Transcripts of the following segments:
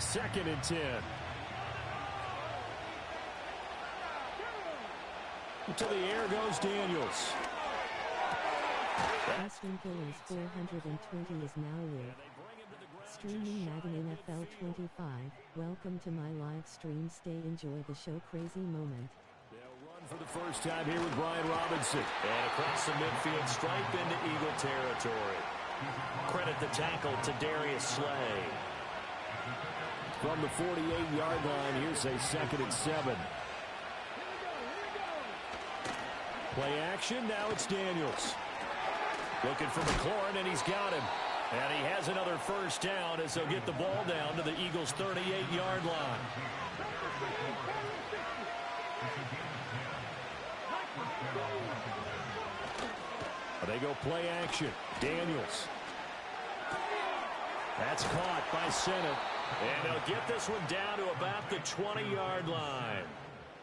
2nd and 10. To the air goes Daniels. Aston Villas 420 is now live. Streaming Madden NFL 25. Welcome to my live stream. Stay enjoy the show. Crazy moment. They'll run for the first time here with Brian Robinson. And across the midfield stripe into Eagle territory. Credit the tackle to Darius Slay. From the 48-yard line, here's a 2nd and 7. Play action, now it's Daniels. Looking for McLaurin, and he's got him. And he has another first down as they'll get the ball down to the Eagles' 38-yard line. They go play action. Daniels. That's caught by Sennett. And they'll get this one down to about the 20-yard line.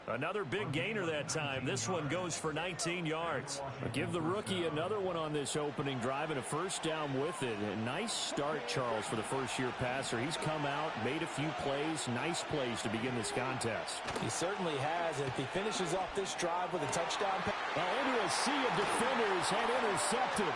Another big gainer that time. This one goes for 19 yards. Give the rookie another one on this opening drive and a first down with it. A nice start, Charles, for the first-year passer. He's come out, made a few plays, nice plays to begin this contest. He certainly has. And if he finishes off this drive with a touchdown pass. Into a sea of defenders and intercepted.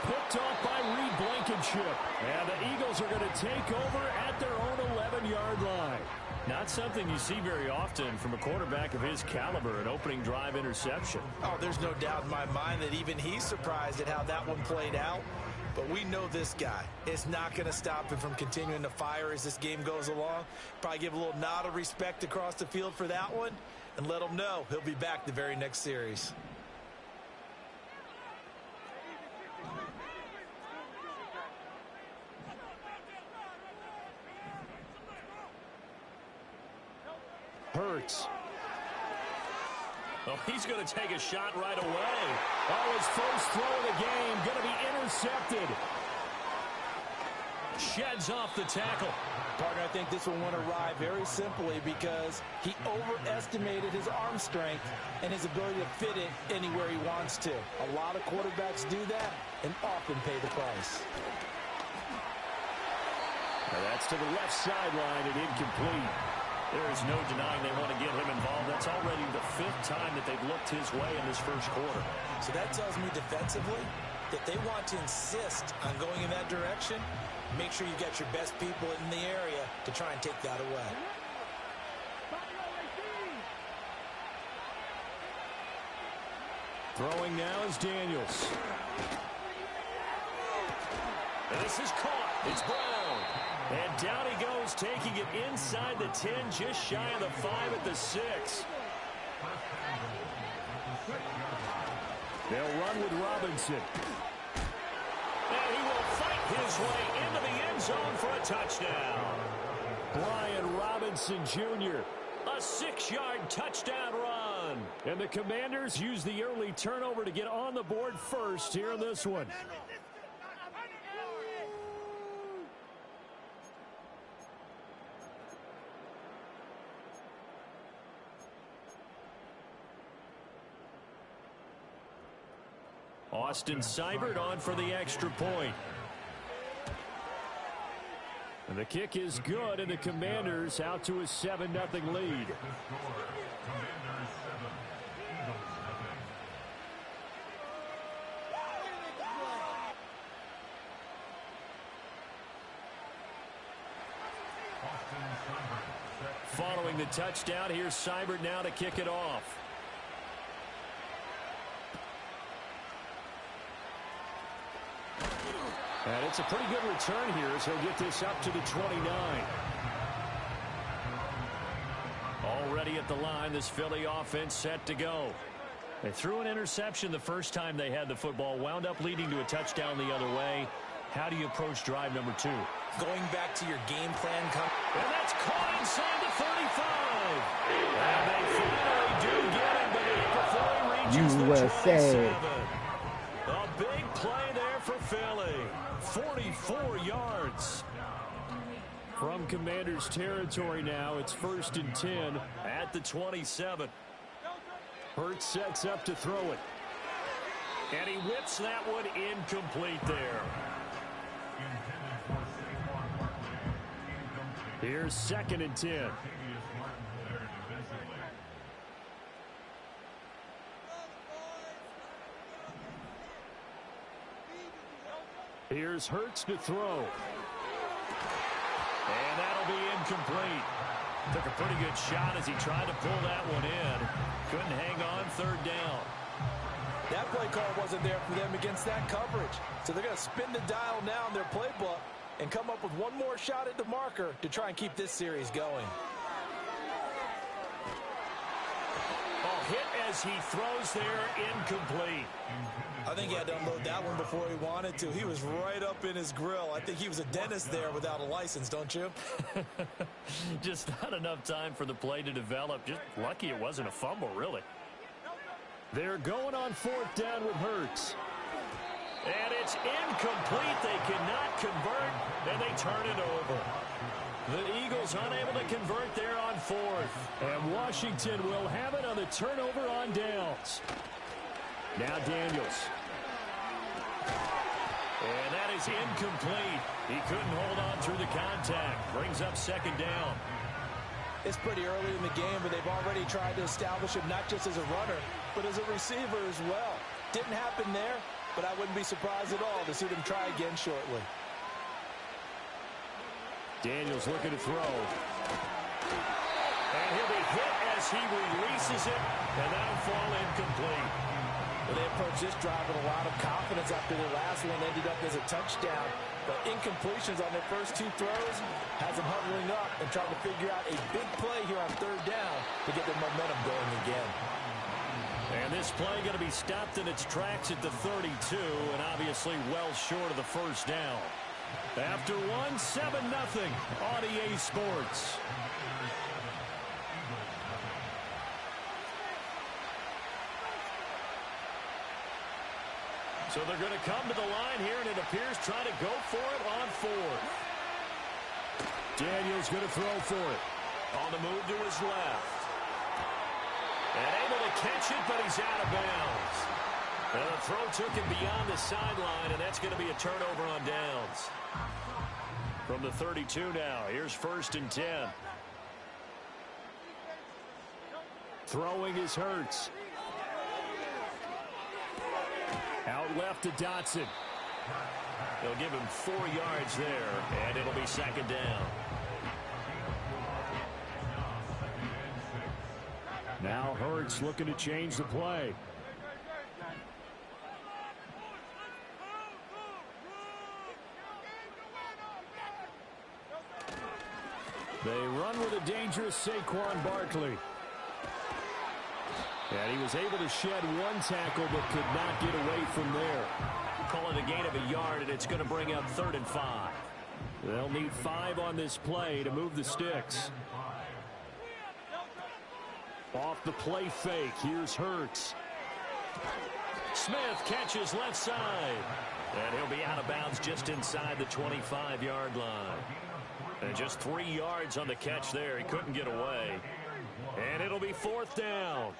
Picked off by Reed Blankenship. And the Eagles are going to take over at their own 11-yard line. Not something you see very often from a quarterback of his caliber, an opening drive interception. Oh, there's no doubt in my mind that even he's surprised at how that one played out. But we know this guy is not going to stop him from continuing to fire as this game goes along. Probably give a little nod of respect across the field for that one and let him know he'll be back the very next series. Hurts. Oh, he's going to take a shot right away. Oh, his first throw of the game going to be intercepted. Sheds off the tackle. Partner, I think this one went awry very simply because he overestimated his arm strength and his ability to fit it anywhere he wants to. A lot of quarterbacks do that and often pay the price. Now that's to the left sideline and incomplete. There is no denying they want to get him involved. That's already the 5th time that they've looked his way in this first quarter. So that tells me defensively that they want to insist on going in that direction. Make sure you get your best people in the area to try and take that away. Throwing now is Daniels. This is caught. It's Brown. And down he goes, taking it inside the 10, just shy of the 5 at the 6. They'll run with Robinson. And he will fight his way into the end zone for a touchdown. Brian Robinson Jr. A 6-yard touchdown run. And the Commanders use the early turnover to get on the board first here in this one. Austin Seibert on for the extra point. And the kick is good, and the Commanders out to a 7-0 lead. Following the touchdown, here's Seibert now to kick it off. And it's a pretty good return here as he'll get this up to the 29. Already at the line, this Philly offense set to go. They threw an interception the first time they had the football, wound up leading to a touchdown the other way. How do you approach drive number 2? Going back to your game plan. And that's caught inside the 35. And they finally do get it, but before he reaches the 27. A big play there for Philly. 44 yards. From Commanders territory now, it's 1st and 10 at the 27. Hurts sets up to throw it. And he whips that one incomplete there. Here's 2nd and 10. Here's Hurts to throw. And that'll be incomplete. Took a pretty good shot as he tried to pull that one in. Couldn't hang on 3rd down. That play call wasn't there for them against that coverage. So they're going to spin the dial now in their playbook and come up with one more shot at the marker to try and keep this series going. Hit as he throws there, incomplete. I think he had to unload that one before he wanted to. He was right up in his grill. I think he was a dentist there without a license, don't you? Just not enough time for the play to develop. Just lucky it wasn't a fumble, really. They're going on 4th down with Hurts. And it's incomplete. They cannot convert, and they turn it over. The Eagles unable to convert there on 4th. And Washington will have it on the turnover on downs. Now Daniels. And that is incomplete. He couldn't hold on through the contact. Brings up 2nd down. It's pretty early in the game, but they've already tried to establish him not just as a runner, but as a receiver as well. Didn't happen there, but I wouldn't be surprised at all to see them try again shortly. Daniels looking to throw. And he'll be hit as he releases it, and that'll fall incomplete. Well, they approached this drive with a lot of confidence after their last one ended up as a touchdown. But incompletions on their first 2 throws has them huddling up and trying to figure out a big play here on 3rd down to get their momentum going again. And this play going to be stopped in its tracks at the 32, and obviously well short of the 1st down. After 7-0 on EA Sports. So they're going to come to the line here, and it appears trying to go for it on 4th. Daniels going to throw for it. On the move to his left. And able to catch it, but he's out of bounds. And the throw took him beyond the sideline, and that's going to be a turnover on downs. From the 32 now, here's 1st and 10. Throwing is Hurts. Out left to Dotson. They'll give him 4 yards there, and it'll be 2nd down. Now Hurts looking to change the play. They run with a dangerous Saquon Barkley. And he was able to shed 1 tackle but could not get away from there. Call it a gain of a yard, and it's going to bring up 3rd and 5. They'll need 5 on this play to move the sticks. Off the play fake, here's Hurts. Smith catches left side. And he'll be out of bounds just inside the 25-yard line. And just 3 yards on the catch there. He couldn't get away. And it'll be 4th down.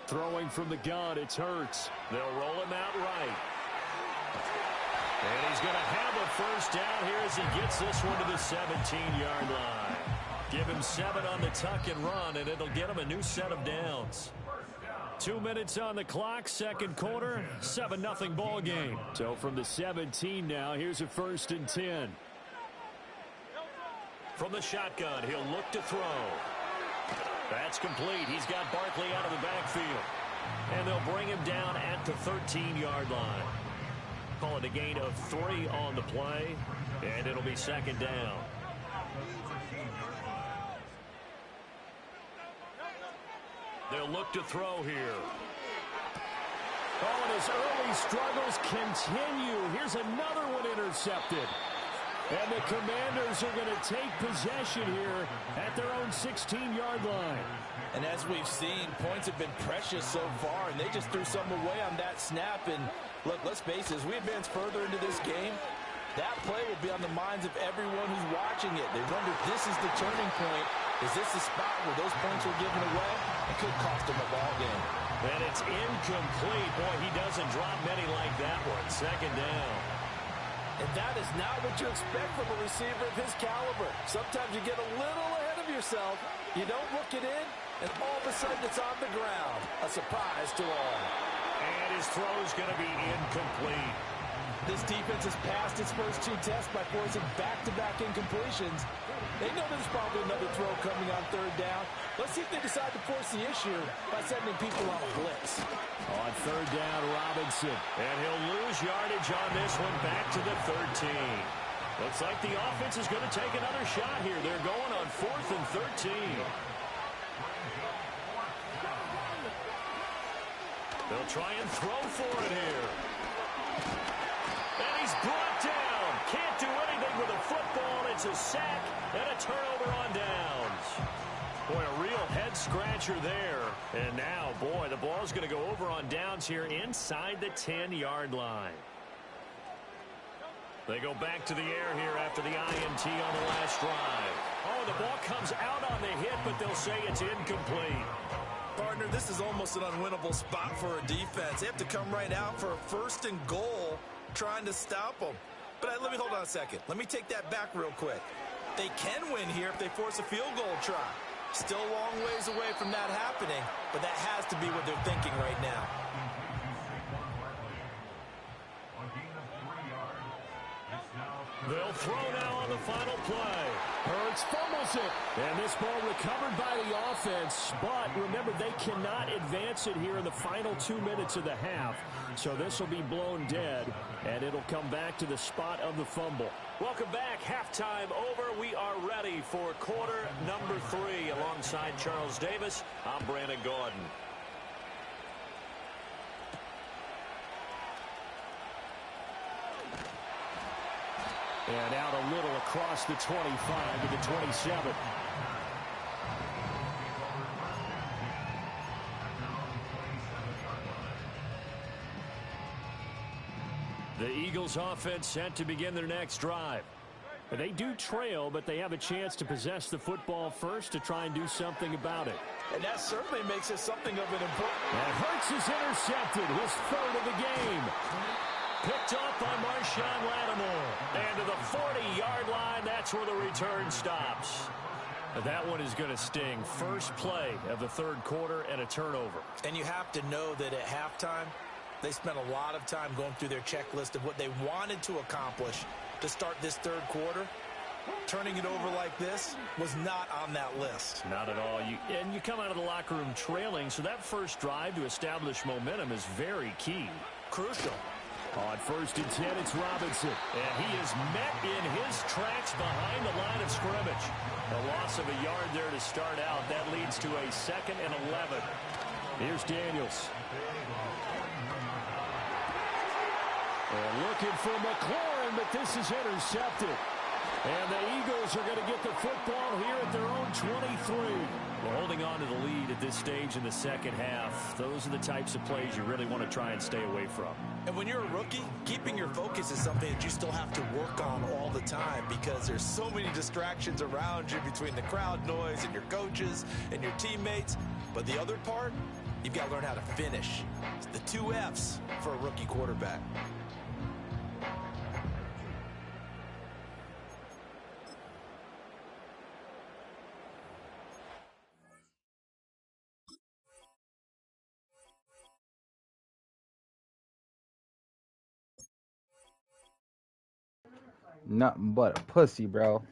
Throwing from the gun, it's Hurts. They'll roll him out right. And he's going to have a 1st down here as he gets this one to the 17-yard line. Give him 7 on the tuck and run, and it'll get him a new set of downs. 2 minutes on the clock, 2nd quarter, 7-0 ball game. So from the 17 now, here's a 1st and 10. From the shotgun, he'll look to throw. That's complete. He's got Barkley out of the backfield. And they'll bring him down at the 13-yard line. Call it a gain of 3 on the play, and it'll be 2nd down. They'll look to throw here. Oh, and his early struggles continue. Here's another one intercepted. And the Commanders are going to take possession here at their own 16-yard line. And as we've seen, points have been precious so far, and they just threw some away on that snap. And look, let's face it, as we advance further into this game, that play will be on the minds of everyone who's watching it. They wonder if this is the turning point. Is this the spot where those points were given away? It could cost them a ball game. And it's incomplete. Boy, he doesn't drop many like that one. 2nd down. And that is not what you expect from a receiver of his caliber. Sometimes you get a little ahead of yourself. You don't look it in, and all of a sudden it's on the ground. A surprise to all. And his throw is going to be incomplete. This defense has passed its first two tests by forcing back-to-back incompletions. They know there's probably another throw coming on third down. Let's see if they decide to force the issue by sending people on a blitz. On third down, Robinson. And he'll lose yardage on this one back to the 13. Looks like the offense is going to take another shot here. They're going on 4th and 13. They'll try and throw for it here. And he's brought down. Can't do anything with a football. It's a sack and a turnover on downs. Boy, a real head-scratcher there. And now, boy, the ball's going to go over on downs here inside the 10-yard line. They go back to the air here after the INT on the last drive. Oh, the ball comes out on the hit, but they'll say it's incomplete. Partner, this is almost an unwinnable spot for a defense. They have to come right out for a 1st and goal trying to stop them. But let me hold on a second. Let me take that back real quick. They can win here if they force a field goal try. Still a long ways away from that happening, but that has to be what they're thinking right now. They'll throw now on the final play. Hurts fumbles it. And this ball recovered by the offense. But remember, they cannot advance it here in the final 2 minutes of the half. So this will be blown dead, and it'll come back to the spot of the fumble. Welcome back. Halftime over. We are ready for quarter number 3. Alongside Charles Davis, I'm Brandon Gordon. And out a little across the 25 to the 27. The Eagles offense set to begin their next drive. They do trail, but they have a chance to possess the football first to try and do something about it. And that certainly makes it something of an important... And Hurts is intercepted, his 3rd of the game. Picked off by Marshawn Lattimore. And to the 40-yard line, that's where the return stops. That one is going to sting. First play of the 3rd quarter and a turnover. And you have to know that at halftime, they spent a lot of time going through their checklist of what they wanted to accomplish to start this 3rd quarter. Turning it over like this was not on that list. Not at all. And you come out of the locker room trailing, so that first drive to establish momentum is very key. Crucial. On 1st and 10, it's Robinson. And he is met in his tracks behind the line of scrimmage. A loss of a yard there to start out. That leads to a 2nd and 11. Here's Daniels. And looking for McLaurin, but this is intercepted. And the Eagles are going to get the football here at their own 23. Well, holding on to the lead at this stage in the second half, those are the types of plays you really want to try and stay away from. And when you're a rookie, keeping your focus is something that you still have to work on all the time because there's so many distractions around you between the crowd noise and your coaches and your teammates. But the other part, you've got to learn how to finish. It's the 2 F's for a rookie quarterback. Nothing but a pussy, bro.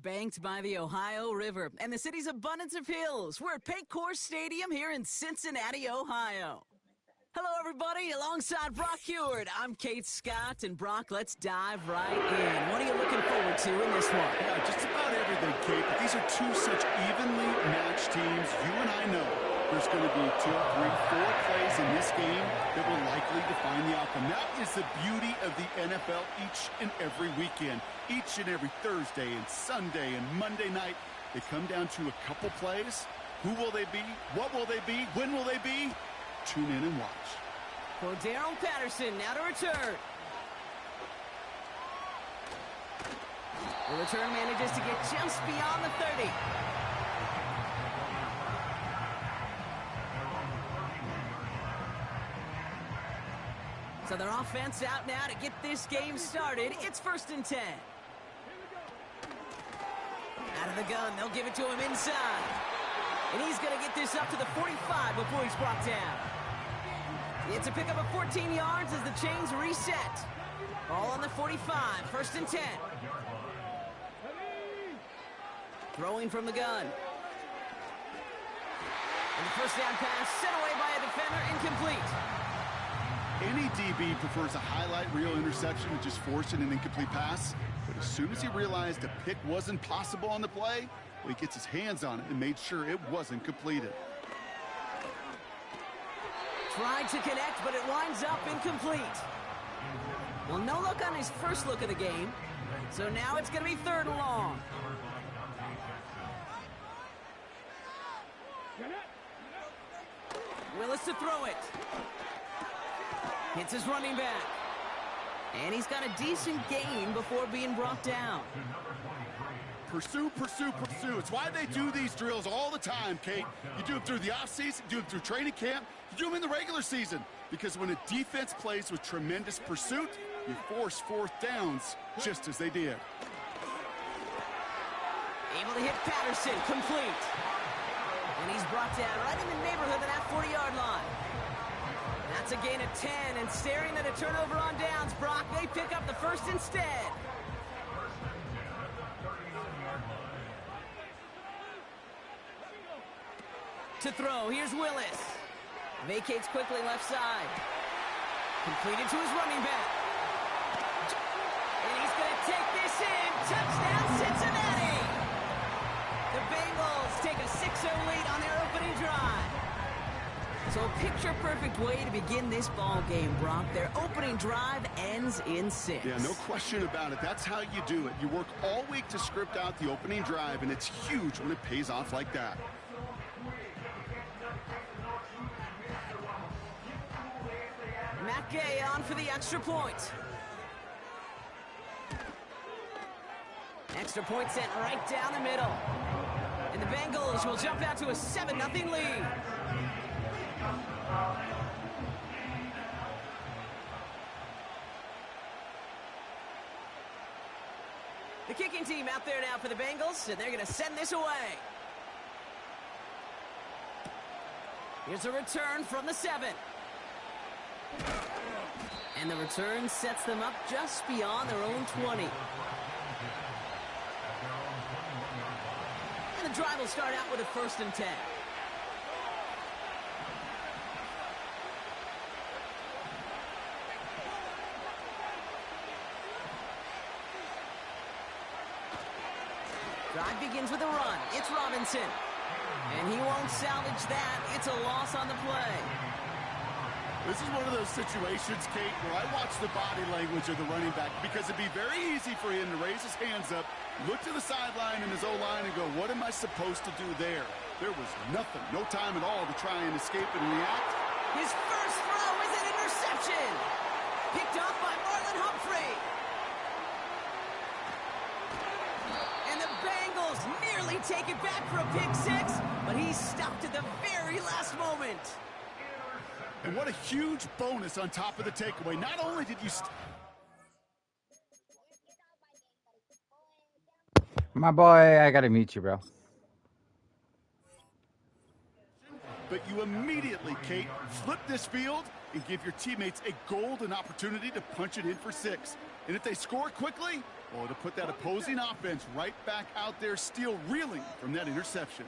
Banked by the Ohio River and the city's abundance of hills, we're at Paycor Stadium here in Cincinnati, Ohio. Hello, everybody. Alongside Brock Heward, I'm Kate Scott. And Brock, let's dive right in. What are you looking forward to in this one? Yeah, just about everything, Kate. But these are two such evenly matched teams. You and I know there's going to be 2, 3, 4 plays in this game that will likely define the outcome. That is the beauty of the NFL each and every weekend. Each and every Thursday and Sunday and Monday night, they come down to a couple plays. Who will they be? What will they be? When will they be? Tune in and watch. Cordero Patterson now to return. The return manages to get just beyond the 30. So their offense out now to get this game started. It's 1st and 10. Out of the gun, they'll give it to him inside. And he's going to get this up to the 45 before he's brought down. It's a pickup of 14 yards as the chains reset. Ball on the 45, 1st and 10. Throwing from the gun. And the first down pass set away by a defender, incomplete. Any DB prefers a highlight reel interception and just forcing an incomplete pass. But as soon as he realized a pick wasn't possible on the play, well, he gets his hands on it and made sure it wasn't completed. Tried to connect, but it winds up incomplete. Well, no look on his first look of the game. So now it's going to be 3rd and long. Willis to throw it. Hits his running back. And he's got a decent gain before being brought down. Pursue, pursue, pursue. It's why they do these drills all the time, Kate. You do them through the offseason, you do them through training camp, you do them in the regular season. Because when a defense plays with tremendous pursuit, you force 4th downs just as they did. Able to hit Patterson, complete. And he's brought down right in the neighborhood of that 40-yard line. That's a gain of 10, and staring at a turnover on downs, Brock, they pick up the 1st instead. To throw, here's Willis. Vacates quickly left side. Completed to his running back. And he's going to take this in. Touchdown, Cincinnati! The Bengals take a 6-0 lead on their opening drive. So a picture-perfect way to begin this ball game, Brock. Their opening drive ends in 6. Yeah, no question about it. That's how you do it. You work all week to script out the opening drive, and it's huge when it pays off like that. Matt Gay on for the extra point. Extra point sent right down the middle. And the Bengals will jump out to a 7-0 lead. The kicking team out there now for the Bengals, and they're going to send this away. Here's a return from the 7. And the return sets them up just beyond their own 20. And the drive will start out with a 1st and 10. Drive begins with a run. It's Robinson. And he won't salvage that. It's a loss on the play. This is one of those situations, Kate, where I watch the body language of the running back because it'd be very easy for him to raise his hands up, look to the sideline in his O-line and go, what am I supposed to do there? There was nothing, no time at all to try and escape and react. His first throw is an interception. Picked off by Marlon Humphrey. And the Bengals nearly take it back for a pick 6, but he's stopped at the very last moment. And what a huge bonus on top of the takeaway. Not only did you... My boy, I gotta mute you, bro. but you immediately, Kate, flip this field and give your teammates a golden opportunity to punch it in for 6. And if they score quickly, well, it'll put that opposing offense right back out there, still reeling from that interception.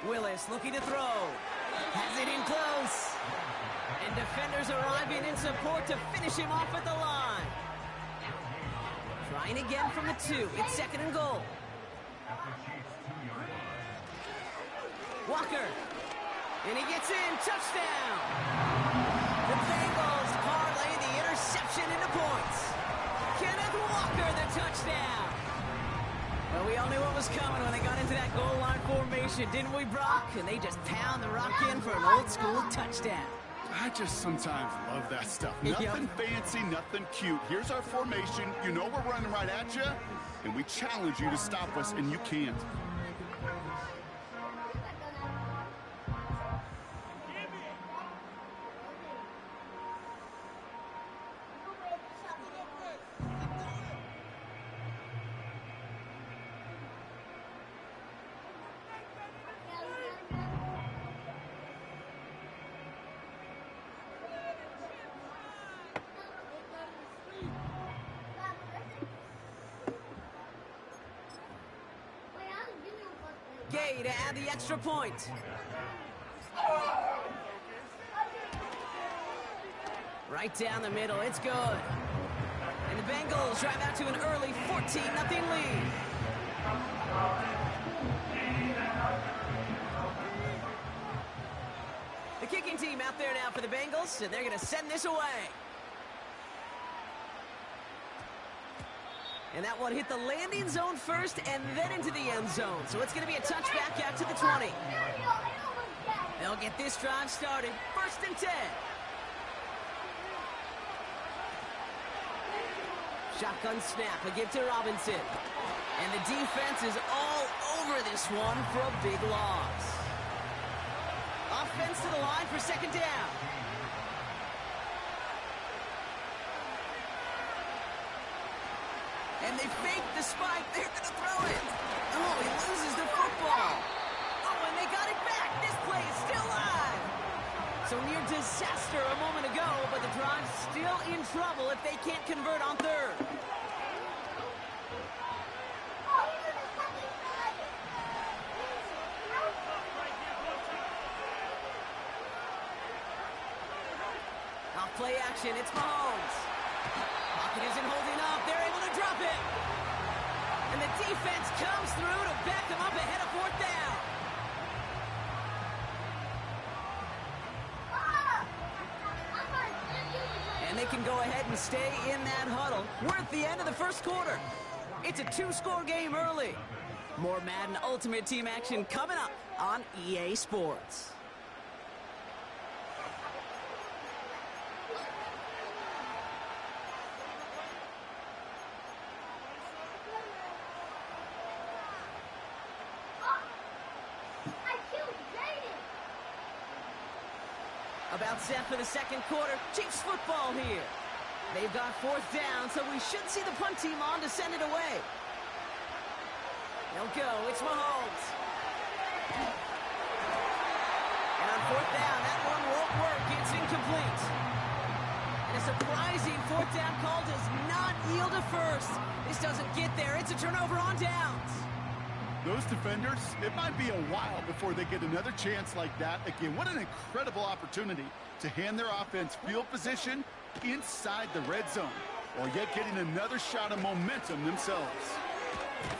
Willis looking to throw. Has it in close. And defenders arriving in support to finish him off at the line. Trying again from the 2. It's 2nd and goal. Walker. And he gets in. Touchdown. The Bengals parlay the interception into points. Kenneth Walker, the touchdown. Well, we all knew what was coming when they got into that goal line formation, didn't we, Brock? And they just pound the rock in for an old-school touchdown. I just sometimes love that stuff. Nothing fancy, nothing cute. Here's our formation. You know we're running right at you, and we challenge you to stop us, and you can't. Gay to add the extra point. Right down the middle, it's good. And the Bengals drive out to an early 14-0 lead. The kicking team out there now for the Bengals, and they're going to send this away. And that one hit the landing zone first and then into the end zone. So it's going to be a touchback out to the 20. They'll get this drive started. 1st and 10. Shotgun snap, a give to Robinson. And the defense is all over this one for a big loss. Offense to the line for 2nd down. And they fake the spike. They're going to throw it. Oh, he loses the football. Oh, and they got it back. This play is still live. So near disaster a moment ago, but the drive's still in trouble if they can't convert on 3rd. Off play action, it's Mahomes. Pocket isn't holding up. They're able to drop it. And the defense comes through to back them up ahead of 4th down. And they can go ahead and stay in that huddle. We're at the end of the 1st quarter. It's a 2-score game early. More Madden Ultimate Team action coming up on EA Sports. About set for the 2nd quarter. Chiefs football here. They've got 4th down, so we should see the punt team on to send it away. They'll go. It's Mahomes. And on 4th down, that one won't work. It's incomplete. And a surprising 4th down call does not yield a first. This doesn't get there. It's a turnover on downs. Those defenders, it might be a while before they get another chance like that. Again, what an incredible opportunity to hand their offense field position inside the red zone, or yet getting another shot of momentum themselves.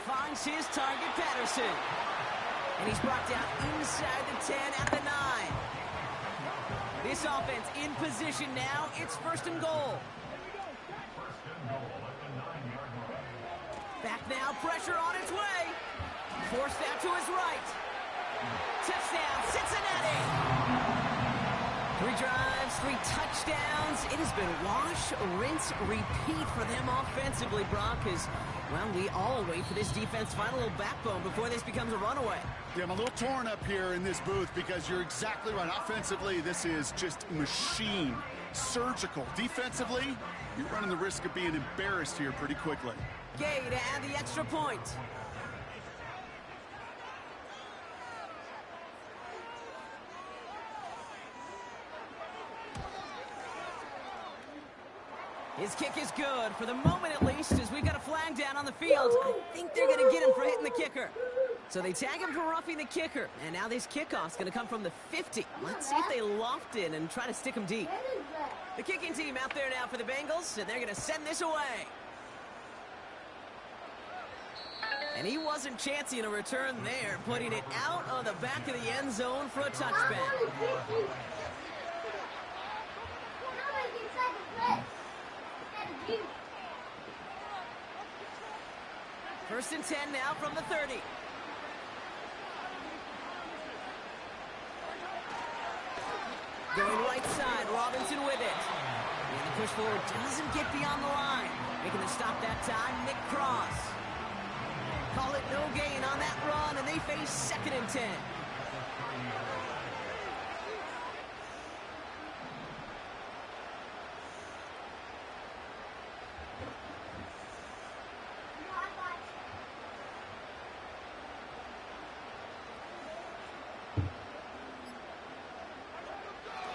Finds his target, Patterson. And he's brought down inside the 10 at the 9. This offense in position now. It's 1st and goal. Back now, pressure on its way. Forced out to his right. Touchdown, Cincinnati. 3 drives, 3 touchdowns. It has been wash, rinse, repeat for them offensively, Brock, as, well, we all wait for this defense to find a little backbone before this becomes a runaway. Yeah, I'm a little torn up here in this booth because you're exactly right. Offensively, this is just machine, surgical. Defensively, you're running the risk of being embarrassed here pretty quickly. Gay to add the extra point. His kick is good, for the moment at least, as we've got a flag down on the field. I think they're going to get him for hitting the kicker. So they tag him for roughing the kicker, and now this kickoff's going to come from the 50. Let's see if they loft in and try to stick him deep. The kicking team out there now for the Bengals, and they're going to send this away. And he wasn't chancing a return there, putting it out on the back of the end zone for a touchback. First and 10 now from the 30. Going right side, Robinson with it. And the push forward doesn't get beyond the line. Making the stop that time, Nick Cross. Call it no gain on that run, and they face 2nd and 10.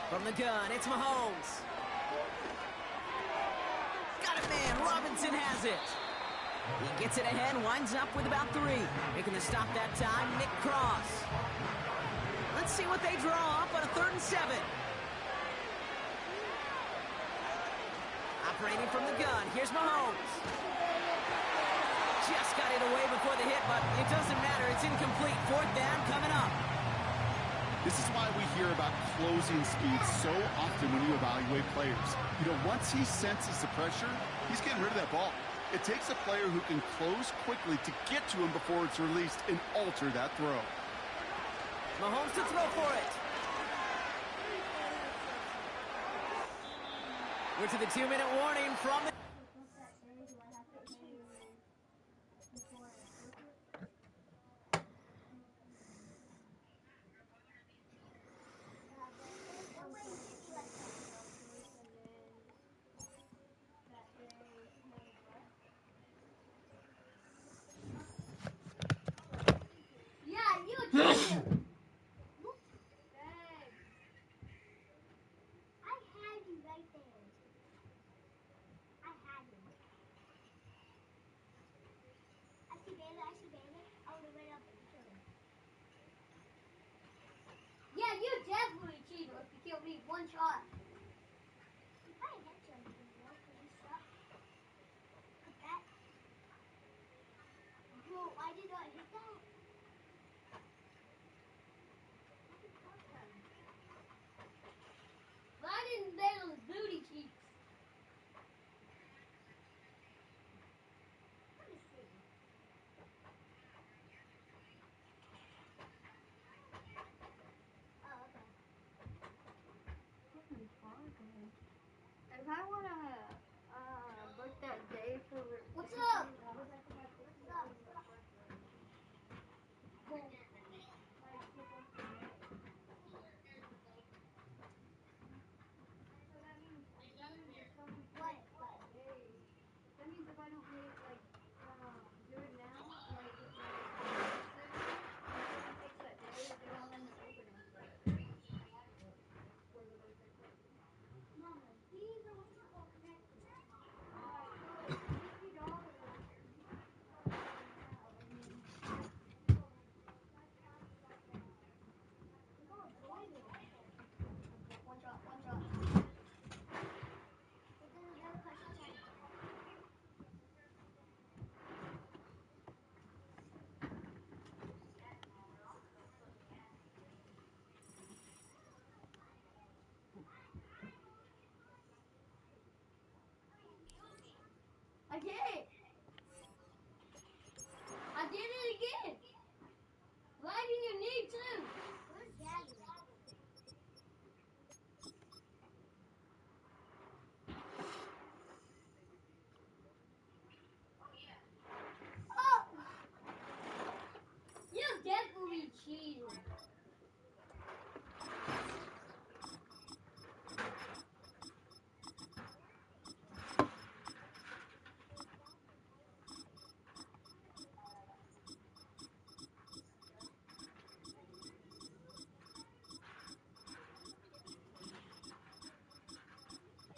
From the gun, it's Mahomes. Got it, man. Robinson has it. He gets it ahead, winds up with about 3. Making the stop that time, Nick Cross. Let's see what they draw up on a 3rd and 7. Operating from the gun, here's Mahomes. Just got it away before the hit, but it doesn't matter. It's incomplete. 4th down coming up. This is why we hear about closing speed so often when you evaluate players. You know, once he senses the pressure, he's getting rid of that ball. It takes a player who can close quickly to get to him before it's released and alter that throw. Mahomes to throw for it. We're to the 2-minute warning from the... Yeah, you definitely cheated if you killed me 1 shot. I didn't hit you anything, bro, because you suck. Hit that. Bro, I did not hit that. Right in the middle of his booty cheeks. Let me see. Oh, okay. If I want to book that day for... What's up? What's up? That means if I don't make, like, do it now, like, it takes that day, they won't let me open it. Mama, these are all connected. One shot, one shot. I did it! I did it again! Right in your knee, too! Where's Daddy? Oh! You definitely cheated.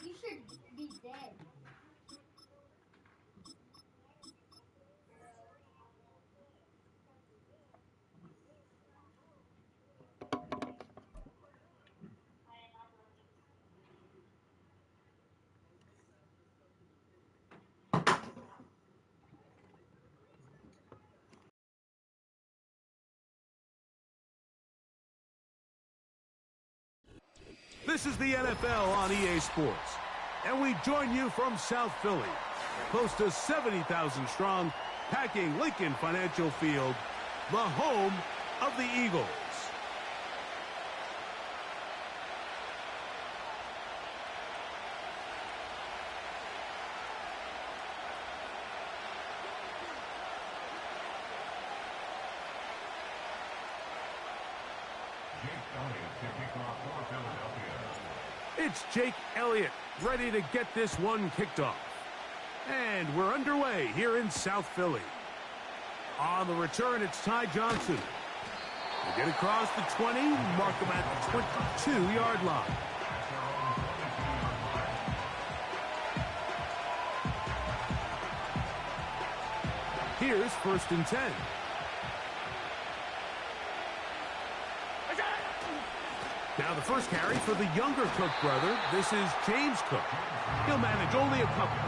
You should be dead. This is the NFL on EA Sports, and we join you from South Philly, close to 70,000 strong, packing Lincoln Financial Field, the home of the Eagles. It's Jake Elliott ready to get this one kicked off. And we're underway here in South Philly. On the return, it's Ty Johnson. They get across the 20, mark them at the 22-yard line. Here's 1st and 10. Now the first carry for the younger Cook brother. This is James Cook. He'll manage only a couple.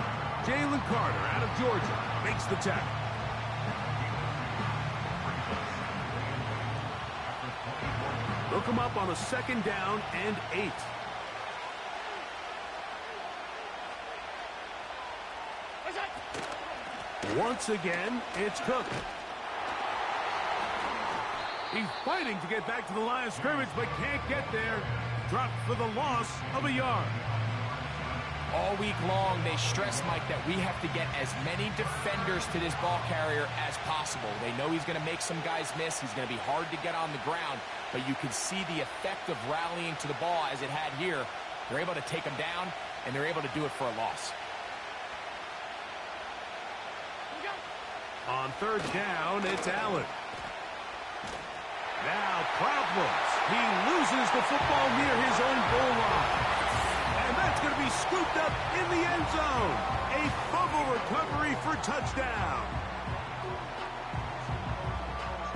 Jalen Carter out of Georgia makes the tackle. Look him up on a 2nd down and 8. Once again, it's Cook. He's fighting to get back to the line of scrimmage, but can't get there. Dropped for the loss of a yard. All week long, they stress, Mike, that we have to get as many defenders to this ball carrier as possible. They know he's going to make some guys miss. He's going to be hard to get on the ground, but you can see the effect of rallying to the ball as it had here. They're able to take him down, and they're able to do it for a loss. On 3rd down, it's Allen. Now problems. He loses the football near his own goal line. And that's going to be scooped up in the end zone. A fumble recovery for touchdown.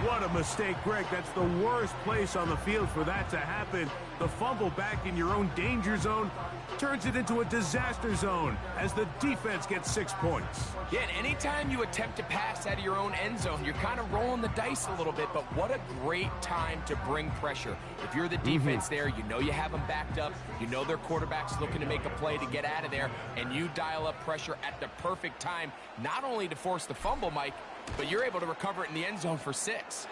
What a mistake, Greg. That's the worst place on the field for that to happen. The fumble back in your own danger zone turns it into a disaster zone as the defense gets 6 points. Yeah, and anytime you attempt to pass out of your own end zone, you're kind of rolling the dice a little bit, but what a great time to bring pressure. If you're the defense there, you know you have them backed up, you know their quarterback's looking to make a play to get out of there, and you dial up pressure at the perfect time, not only to force the fumble, Mike, but you're able to recover it in the end zone for 6.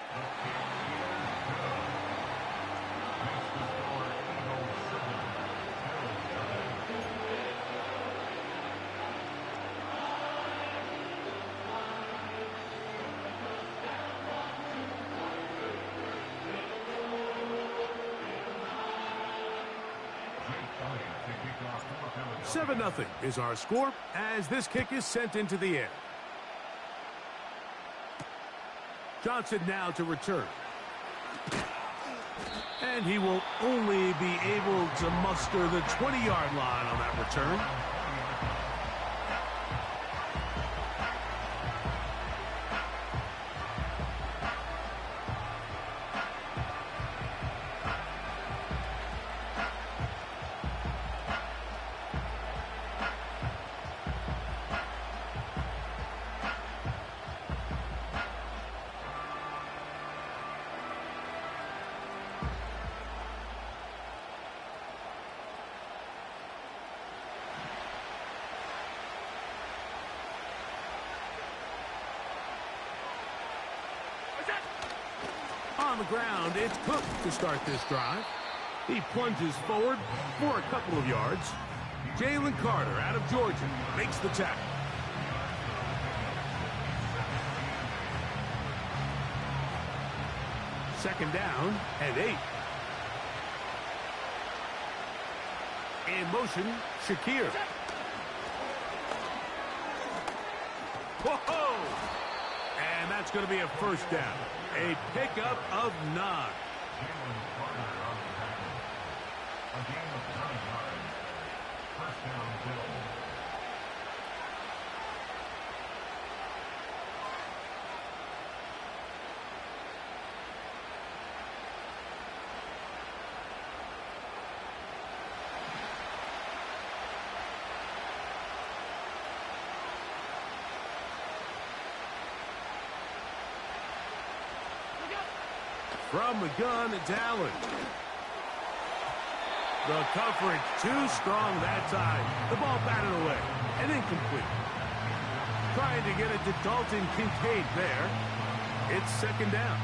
7-0 is our score as this kick is sent into the air. Johnson now to return. And he will only be able to muster the 20-yard line on that return. On the ground, it's Cook to start this drive. He plunges forward for a couple of yards. Jalen Carter out of Georgia makes the tackle. Second down and 8. In motion, Shakir. Whoa! And that's going to be a first down. A pickup of 9. From the gun, it's Allen. The coverage too strong that time. The ball batted away and incomplete. Trying to get it to Dalton Kincaid there. It's second down.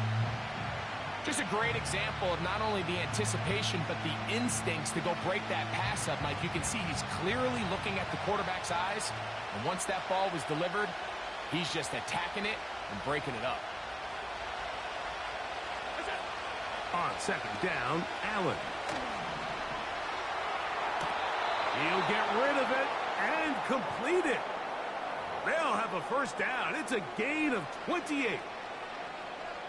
Just a great example of not only the anticipation, but the instincts to go break that pass up, Mike. You can see he's clearly looking at the quarterback's eyes. And once that ball was delivered, he's just attacking it and breaking it up. On second down, Allen. He'll get rid of it and complete it. They'll have a first down. It's a gain of 28.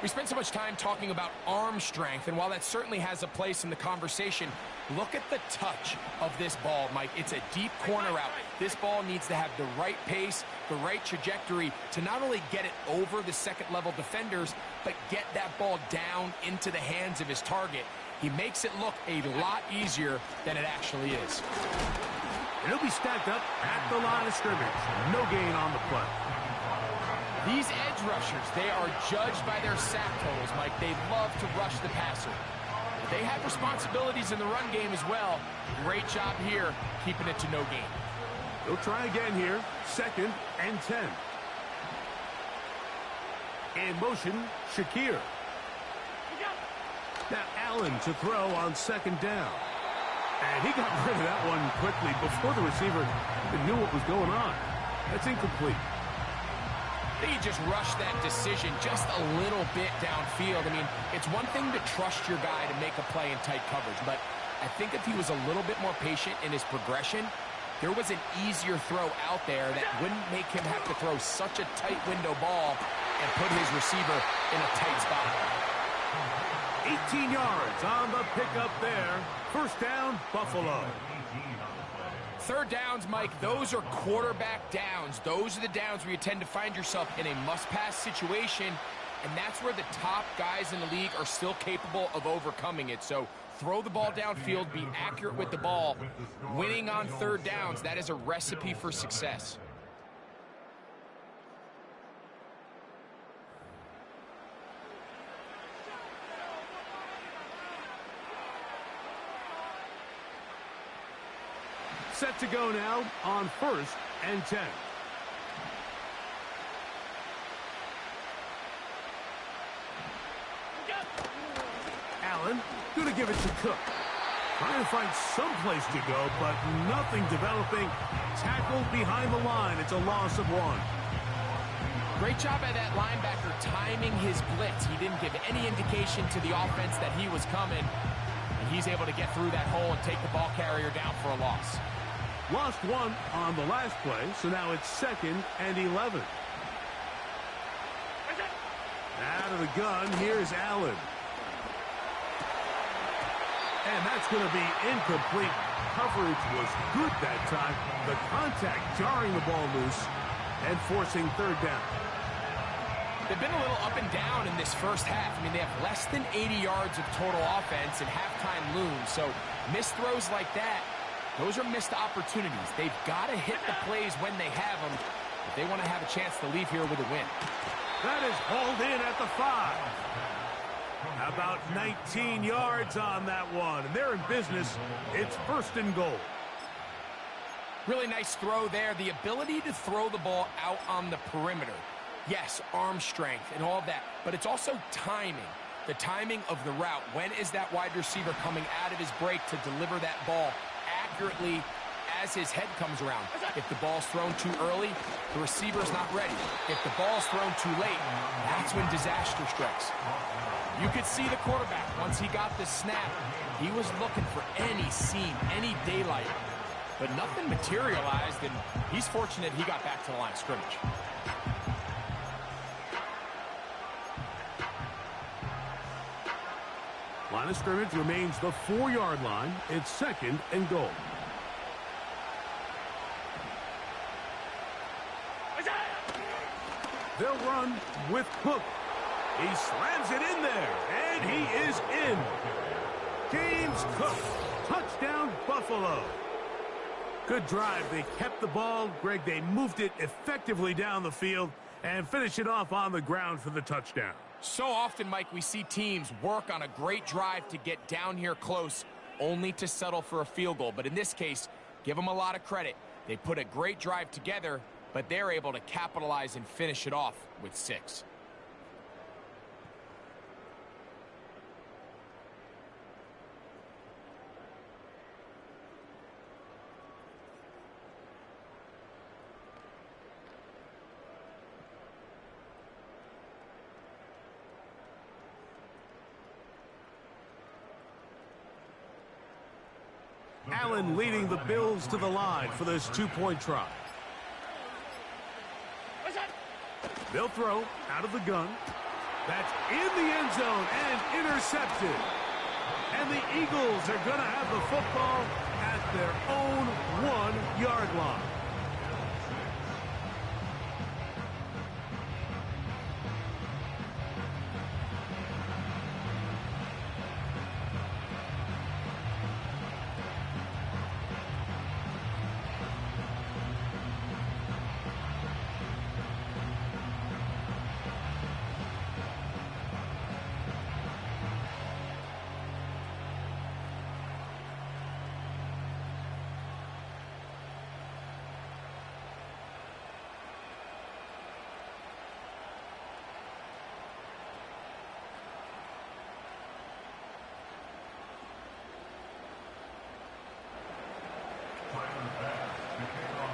We spent so much time talking about arm strength, and while that certainly has a place in the conversation, look at the touch of this ball, Mike. It's a deep corner route. This ball needs to have the right pace, the right trajectory to not only get it over the second-level defenders, but get that ball down into the hands of his target. He makes it look a lot easier than it actually is. It'll be stacked up at the line of scrimmage. No gain on the play. These edge rushers, they are judged by their sack totals, Mike. They love to rush the passer. They have responsibilities in the run game as well. Great job here, keeping it to no gain. They'll try again here. Second and 10. In motion, Shakir. Now Allen to throw on second down. And he got rid of that one quickly before the receiver even knew what was going on. That's incomplete. He just rushed that decision just a little bit downfield. I mean, it's one thing to trust your guy to make a play in tight coverage, but I think if he was a little bit more patient in his progression, there was an easier throw out there that wouldn't make him have to throw such a tight window ball and put his receiver in a tight spot. 18 yards on the pickup there. First down, Buffalo. Third downs, Mike, those are quarterback downs. Those are the downs where you tend to find yourself in a must-pass situation, and that's where the top guys in the league are still capable of overcoming it. So throw the ball downfield, be accurate with the ball. Winning on third downs, that is a recipe for success. Set to go now on first and 10. Allen going to give it to Cook. Trying to find some place to go, but nothing developing. Tackled behind the line. It's a loss of 1. Great job by that linebacker timing his blitz. He didn't give any indication to the offense that he was coming. And he's able to get through that hole and take the ball carrier down for a loss. Lost 1 on the last play, so now it's second and 11. Out of the gun, here's Allen. And that's going to be incomplete. Coverage was good that time. The contact jarring the ball loose and forcing third down. They've been a little up and down in this first half. I mean, they have less than 80 yards of total offense and halftime looms. So missed throws like that, those are missed opportunities. They've got to hit the plays when they have them if they want to have a chance to leave here with a win. That is hauled in at the 5. About 19 yards on that one. And they're in business. It's first and goal. Really nice throw there. The ability to throw the ball out on the perimeter. Yes, arm strength and all of that. But it's also timing. The timing of the route. When is that wide receiver coming out of his break to deliver that ball accurately as his head comes around? If the ball's thrown too early, the receiver's not ready. If the ball's thrown too late, that's when disaster strikes. You could see the quarterback, once he got the snap, he was looking for any seam, any daylight. But nothing materialized, and he's fortunate he got back to the line of scrimmage. Line of scrimmage remains the 4-yard line. It's second and goal. They'll run with Cook. He slams it in there, and he is in. James Cook, touchdown Buffalo. Good drive. They kept the ball. Greg, they moved it effectively down the field and finished it off on the ground for the touchdown. So often, Mike, we see teams work on a great drive to get down here close, only to settle for a field goal. But in this case, give them a lot of credit. They put a great drive together, but they're able to capitalize and finish it off with 6. Allen leading the Bills to the line for this 2-point try. They'll throw out of the gun. That's in the end zone and intercepted. And the Eagles are going to have the football at their own 1-yard line.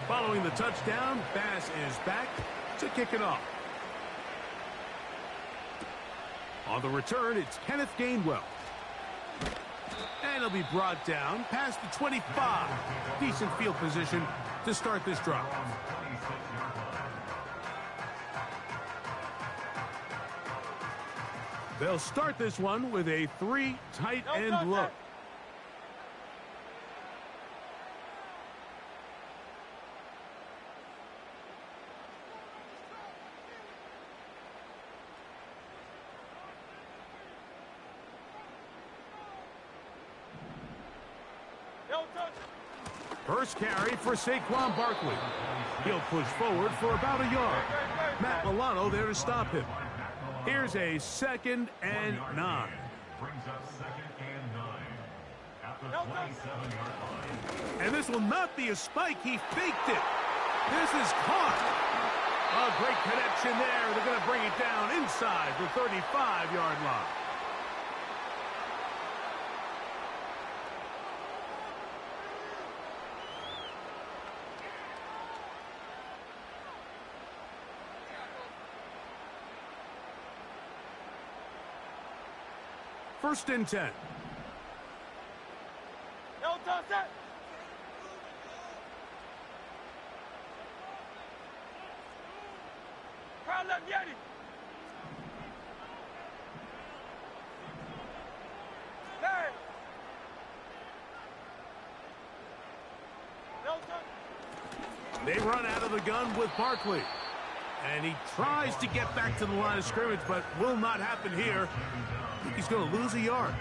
Following the touchdown, Bass is back to kick it off. On the return, it's Kenneth Gainwell. And he'll be brought down past the 25. Decent field position to start this drive. They'll start this one with a 3 tight end look. First carry for Saquon Barkley. He'll push forward for about a yard. Matt Milano there to stop him. Here's a 2nd and 9. And this will not be a spike. He faked it. This is caught. A great connection there. They're going to bring it down inside the 35-yard line. First and 10. They run out of the gun with Barkley. And he tries to get back to the line of scrimmage, but will not happen here. He's going to lose a yard.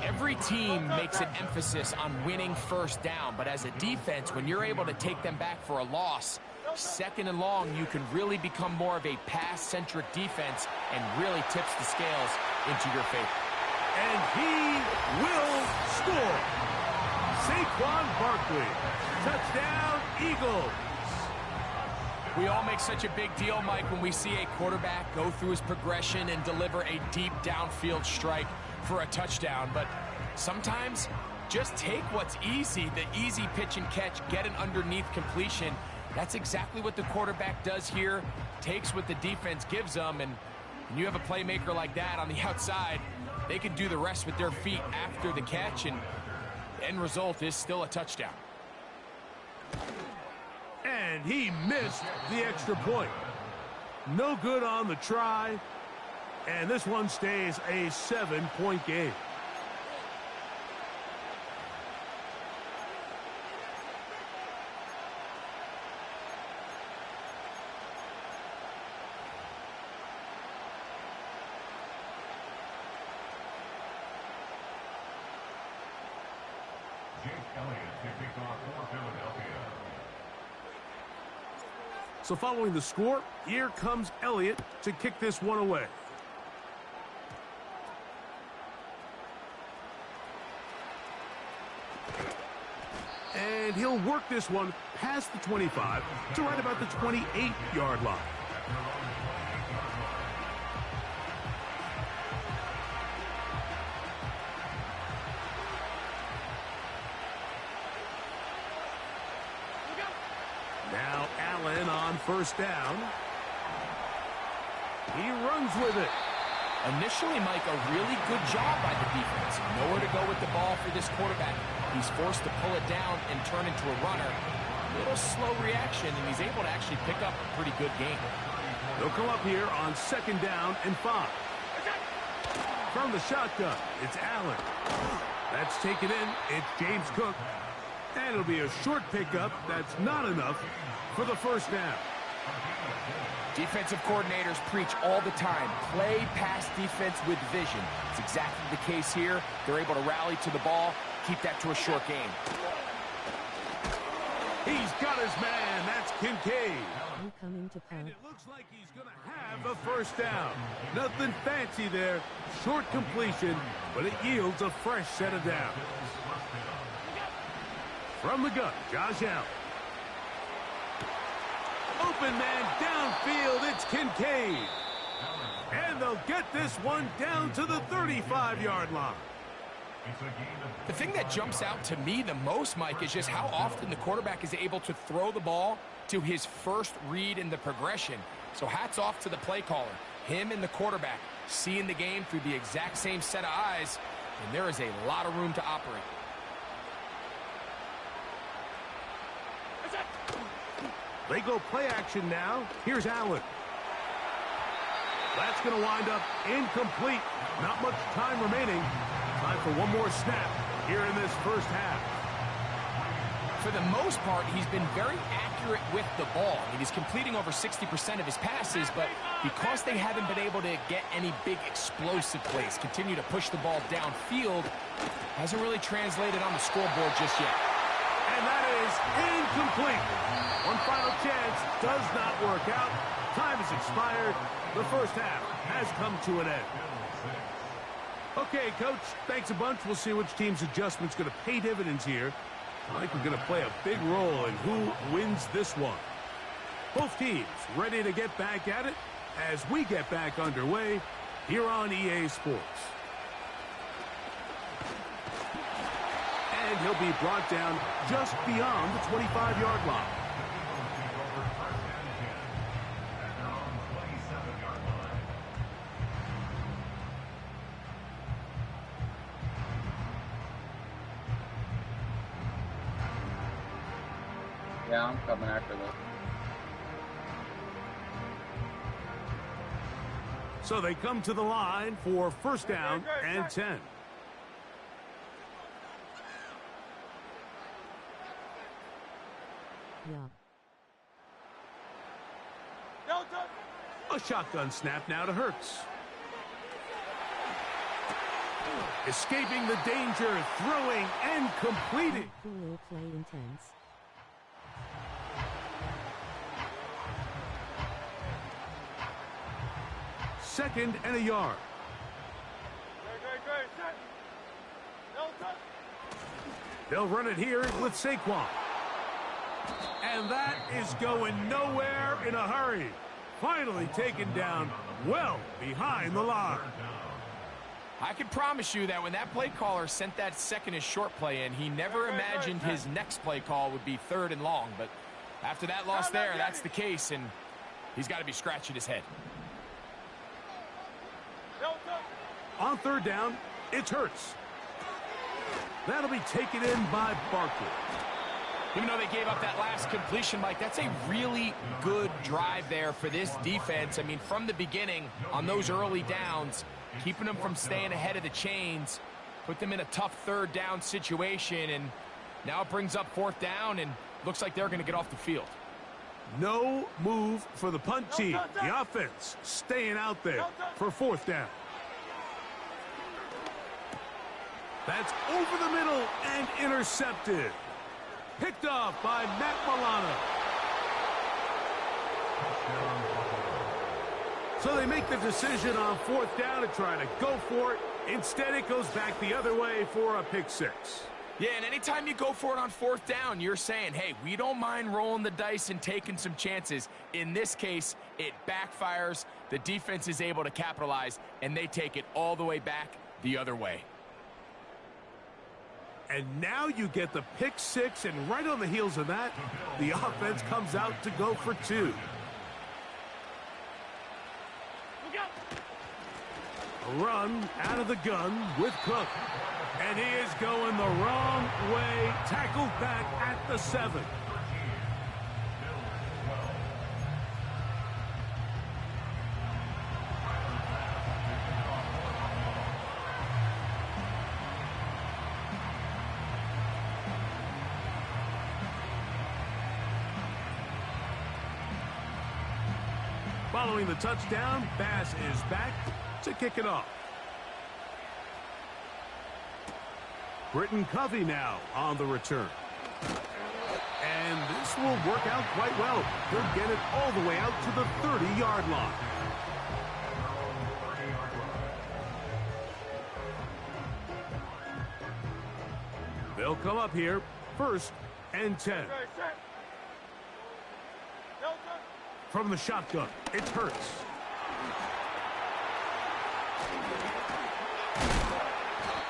Every team makes an emphasis on winning first down, but as a defense, when you're able to take them back for a loss, 2nd and long, you can really become more of a pass-centric defense and really tips the scales into your favor. And he will score. Saquon Barkley. Touchdown, Eagles. We all make such a big deal, Mike, when we see a quarterback go through his progression and deliver a deep downfield strike for a touchdown. But sometimes just take what's easy, the easy pitch and catch, get an underneath completion. That's exactly what the quarterback does here, takes what the defense gives them, and when you have a playmaker like that on the outside, they can do the rest with their feet after the catch, and the end result is still a touchdown. And he missed the extra point. No good on the try. And this one stays a 7-point game. So following the score, here comes Elliott to kick this one away. And he'll work this one past the 25 to right about the 28-yard line. Now Allen on first down. He runs with it. Initially, Mike, a really good job by the defense. Nowhere to go with the ball for this quarterback. He's forced to pull it down and turn into a runner. A little slow reaction, and he's able to actually pick up a pretty good game. They'll come up here on second down and 5. From the shotgun, it's Allen. That's taken in. It's James Cook. And it'll be a short pickup. That's not enough for the first down. Defensive coordinators preach all the time, play pass defense with vision. It's exactly the case here. They're able to rally to the ball, keep that to a short game. He's got his man. That's Kincaid. Coming to pass. And it looks like he's going to have a first down. Nothing fancy there. Short completion, but it yields a fresh set of downs. From the gun, Josh Allen. Open man downfield, it's Kincaid. And they'll get this one down to the 35-yard line. The thing that jumps out to me the most, Mike, is just how often the quarterback is able to throw the ball to his first read in the progression. So hats off to the play caller. Him and the quarterback seeing the game through the exact same set of eyes, and there is a lot of room to operate. They go play action now. Here's Allen. That's going to wind up incomplete. Not much time remaining. Time for one more snap here in this first half. For the most part, he's been very accurate with the ball. I mean, he's completing over 60% of his passes, but because they haven't been able to get any big explosive plays, continue to push the ball downfield, hasn't really translated on the scoreboard just yet. And that is incomplete. One final chance does not work out. Time has expired. The first half has come to an end. Okay, Coach, thanks a bunch. We'll see which team's adjustment's going to pay dividends here. I think we're going to play a big role in who wins this one. Both teams ready to get back at it as we get back underway here on EA Sports. And he'll be brought down just beyond the 25-yard line. Yeah, I'm coming after this. So they come to the line for first down and 10. Yeah. A shotgun snap now to Hurts. Escaping the danger, throwing and completing. Cool play intense. Second and a yard. They'll run it here with Saquon. And that is going nowhere in a hurry. Finally taken down well behind the line. I can promise you that when that play caller sent that second and short play in, he never imagined his next play call would be third and long. But after that loss there, that's the case, and he's got to be scratching his head. On third down, it's Hurts. That'll be taken in by Barkley. Even though they gave up that last completion, Mike, that's a really good drive there for this defense. I mean, from the beginning, on those early downs, keeping them from staying ahead of the chains, put them in a tough third down situation, and now it brings up fourth down, and looks like they're going to get off the field. No move for the punt team. The offense staying out there for fourth down. That's over the middle and intercepted. Picked off by Matt Milano. So they make the decision on fourth down to try to go for it. Instead, it goes back the other way for a pick six. Yeah, and anytime you go for it on 4th down, you're saying, hey, we don't mind rolling the dice and taking some chances. In this case, it backfires. The defense is able to capitalize, and they take it all the way back the other way. And now you get the pick 6, and right on the heels of that, the offense comes out to go for 2. A run out of the gun with Cook. And he is going the wrong way, tackled back at the 7. Following the touchdown, Bass is back to kick it off. Britton Covey now on the return. And this will work out quite well. He'll get it all the way out to the 30-yard line. They'll come up here, 1st and 10. From the shotgun, it's Hurts.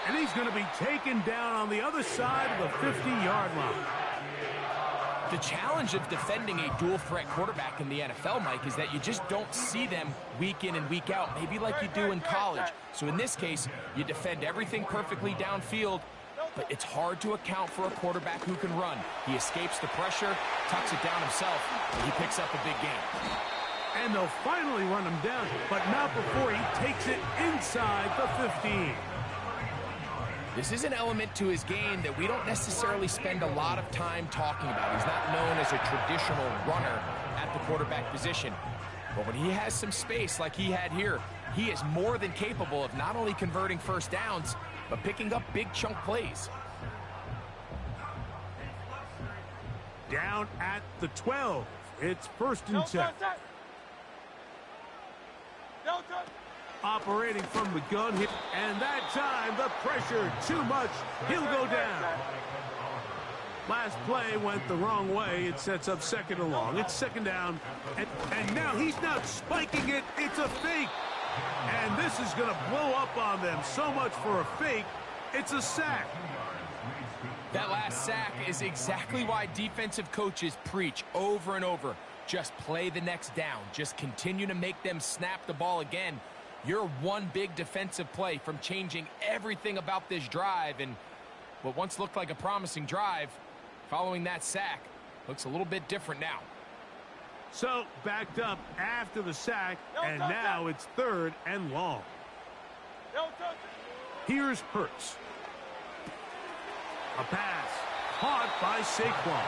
And he's going to be taken down on the other side of the 50-yard line. The challenge of defending a dual-threat quarterback in the NFL, Mike, is that you just don't see them week in and week out, maybe like you do in college. So in this case, you defend everything perfectly downfield, but it's hard to account for a quarterback who can run. He escapes the pressure, tucks it down himself, and he picks up a big gain. And they'll finally run him down, but not before he takes it inside the 15. This is an element to his game that we don't necessarily spend a lot of time talking about. He's not known as a traditional runner at the quarterback position. But when he has some space like he had here, he is more than capable of not only converting 1st downs, but picking up big chunk plays. Down at the 12. It's 1st and 10. Operating from the gun, and that time the pressure too much. He'll go down. Last play went the wrong way. It sets up 2nd and long. It's 2nd down, and now he's not spiking it. It's a fake, and this is going to blow up on them. So much for a fake. It's a sack. That last sack is exactly why defensive coaches preach over and over. Just play the next down. Just continue to make them snap the ball again. You're one big defensive play from changing everything about this drive, and what once looked like a promising drive, following that sack, looks a little bit different now. So, backed up after the sack, and now it's 3rd and long. Here's Hurts. A pass caught by Saquon.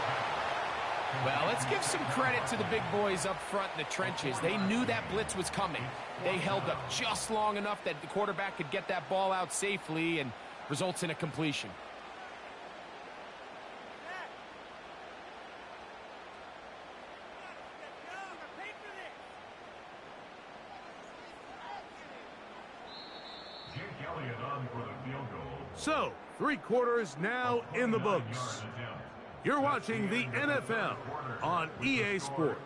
Well, let's give some credit to the big boys up front in the trenches. They knew that blitz was coming. They held up just long enough that the quarterback could get that ball out safely and results in a completion. So, 3 quarters now in the books. You're watching the NFL on EA Sports.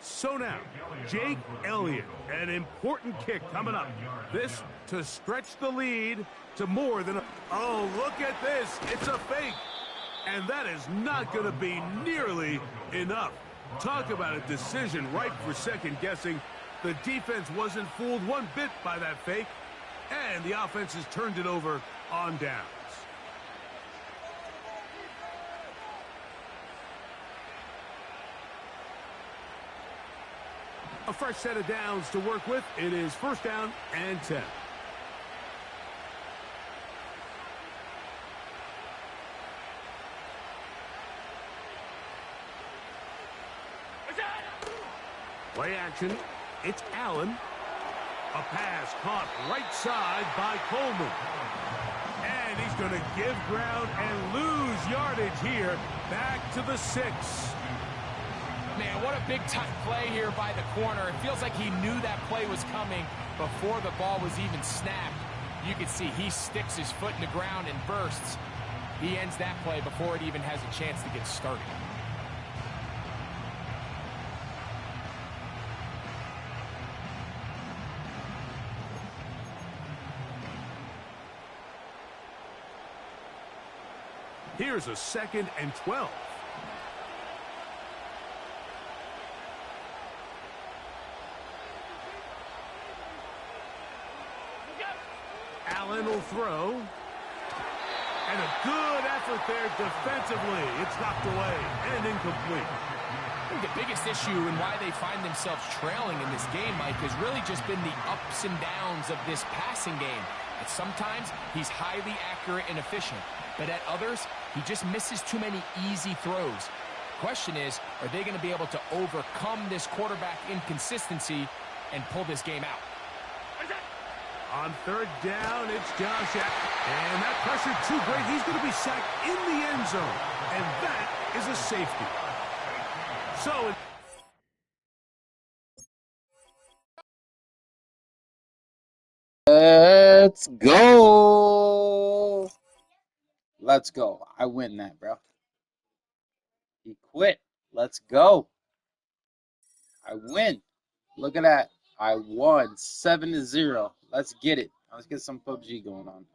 So now, Jake Elliott, an important kick coming up. This to stretch the lead to more than a... Oh, look at this. It's a fake. And that is not going to be nearly enough. Talk about a decision ripe for second guessing. The defense wasn't fooled one bit by that fake. And the offense has turned it over on downs. A fresh set of downs to work with. It is 1st down and 10. Play action. It's Allen. A pass caught right side by Coleman. And he's going to give ground and lose yardage here. Back to the 6. Man, what a big-time play here by the corner. It feels like he knew that play was coming before the ball was even snapped. You can see he sticks his foot in the ground and bursts. He ends that play before it even has a chance to get started. Here's a 2nd and 12. Allen will throw. And a good effort there defensively. It's knocked away and incomplete. I think the biggest issue and why they find themselves trailing in this game, Mike, has really just been the ups and downs of this passing game. And sometimes he's highly accurate and efficient, but at others, he just misses too many easy throws. Question is, are they going to be able to overcome this quarterback inconsistency and pull this game out? On 3rd down, it's Josh Allen. And that pressure too great. He's going to be sacked in the end zone. And that is a safety. So let's go. Let's go. I win that, bro. He quit. Let's go. I win. Look at that. I won 7-0. Let's get it. Let's get some PUBG going on.